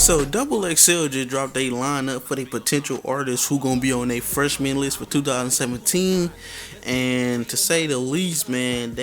So XXL just dropped a lineup for the potential artists who gonna be on a freshman list for 2017, and to say the least, man,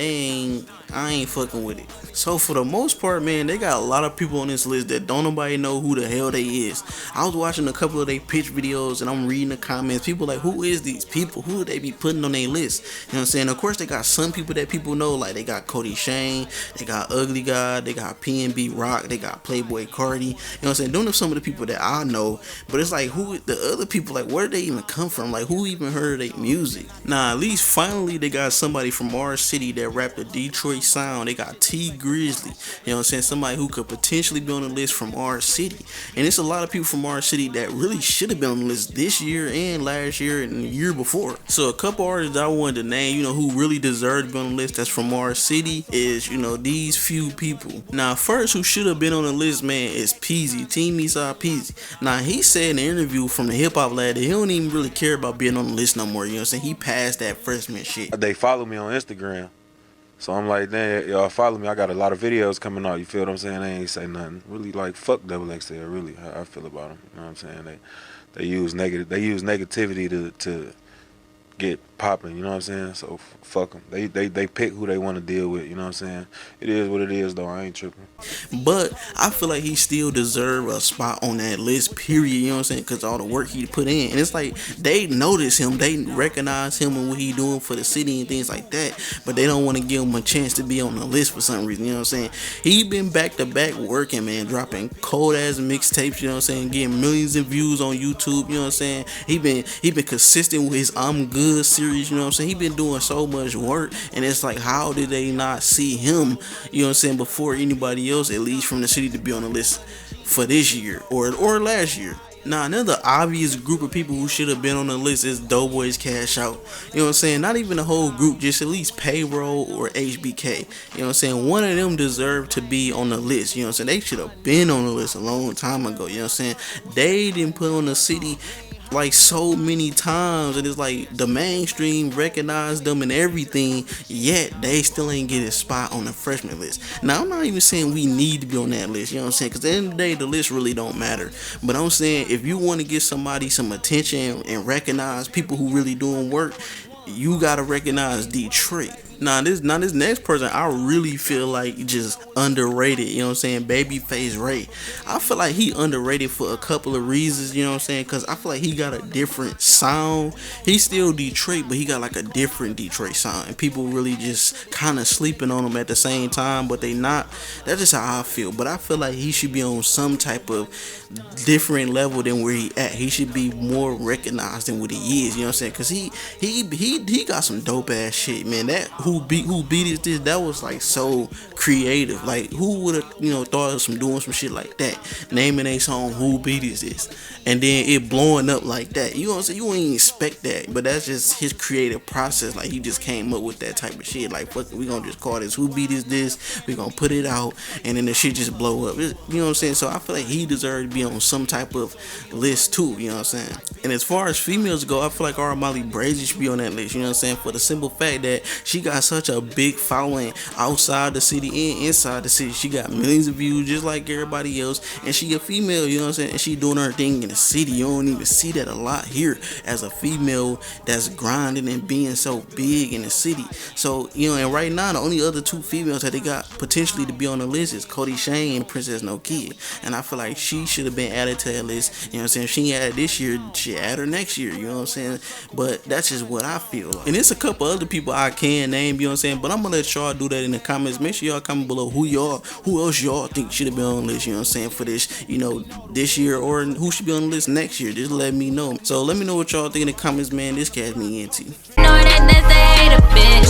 I ain't fucking with it. So for the most part, man, they got a lot of people on this list that don't nobody know who the hell they is. I was watching a couple of their pitch videos and I'm reading the comments. People like, who is these people? Who would they be putting on their list? You know what I'm saying? Of course, they got some people that people know, like they got Cody Shane, they got Ugly God, they got PNB Rock, they got Playboy Cardi. You know what I'm saying? Don't know some of the people that I know, but it's like, who the other people? Like, where did they even come from? Like, who even heard of their music? Nah, at least finally they got somebody from our city that rap the Detroit sound. They got T Grizzly. You know what I'm saying? Somebody who could potentially be on the list from our city. And it's a lot of people from our city that really should have been on the list this year and last year and the year before. So a couple artists I wanted to name, who really deserve to be on the list that's from our city is, these few people. Now, first who should have been on the list, man, is Peasy, Team Eastside Peasy. Now, he said in an interview from the Hip Hop Lab that he don't even really care about being on the list no more. You know what I'm saying? He passed that freshman shit. They follow me on Instagram. So I'm like, damn, y'all follow me. I got a lot of videos coming out. You feel what I'm saying? They ain't say nothing. Really, like, fuck XXL. Really, how I feel about them. You know what I'm saying? They use negativity to get popping. You know what I'm saying? So fuck them. They pick who they want to deal with. You know what I'm saying? It is what it is, though. I ain't tripping. But I feel like he still deserve a spot on that list, period. You know what I'm saying? Because all the work he put in. And it's like, they notice him. They recognize him and what he doing for the city and things like that. But they don't want to give him a chance to be on the list for some reason. You know what I'm saying? He been back to back working, man. Dropping cold ass mixtapes. You know what I'm saying? Getting millions of views on YouTube. You know what I'm saying? He been consistent with his I'm Good series. You know what I'm saying? He been doing so much work. And it's like, how did they not see him, you know what I'm saying, before anybody else, at least from the city, to be on the list for this year or last year? Now, another obvious group of people who should have been on the list is Doughboys Cash Out. You know what I'm saying? Not even the whole group, just at least Payroll or HBK. You know what I'm saying? One of them deserved to be on the list. You know what I'm saying? They should have been on the list a long time ago. You know what I'm saying? They didn't put on the city like so many times, and it's like the mainstream recognized them and everything, yet they still ain't get a spot on the freshman list. Now, I'm not even saying we need to be on that list, you know what I'm saying, because at the end of the day, the list really don't matter. But I'm saying, if you want to give somebody some attention and recognize people who really doing work, you gotta recognize Detroit. Now this next person, I really feel like just underrated. You know what I'm saying? Babyface Ray. I feel like he underrated for a couple of reasons. You know what I'm saying? Because I feel like he got a different sound. He's still Detroit, but he got like a different Detroit sound, and people really just kind of sleeping on him at the same time, but they not. That's just how I feel. But I feel like he should be on some type of different level than where he at. He should be more recognized than what he is. You know what I'm saying? Because he got some dope ass shit, man. That who beat is this? That was like so creative. Like, who would have thought of doing some shit like that? Naming a song "Who Beat Is This," and then it blowing up like that. You know what I'm saying? You wouldn't even expect that, but that's just his creative process. Like, he just came up with that type of shit. Like, fuck it, we gonna just call this "Who Beat Is This." We gonna put it out, and then the shit just blow up. You know what I'm saying? So I feel like he deserved to be on some type of list too. You know what I'm saying? And as far as females go, I feel like our Molly Brazy should be on that list. You know what I'm saying? For the simple fact that she got such a big following outside the city and inside the city. She got millions of views just like everybody else, and she a female, you know what I'm saying? And she doing her thing in the city. You don't even see that a lot here as a female that's grinding and being so big in the city. So, and right now the only other two females that they got potentially to be on the list is Cody Shane and Princess No Kid. And I feel like she should have been added to that list. You know what I'm saying? If she ain't added this year, she add her next year. You know what I'm saying? But that's just what I feel like. And it's a couple other people I can name, you know what I'm saying? But I'm gonna let y'all do that in the comments. Make sure y'all comment below who else y'all think should have been on the list, you know what I'm saying, for this, this year, or who should be on the list next year. Just let me know. So let me know what y'all think in the comments, man. This catch me into. Know that that's a hater, bitch.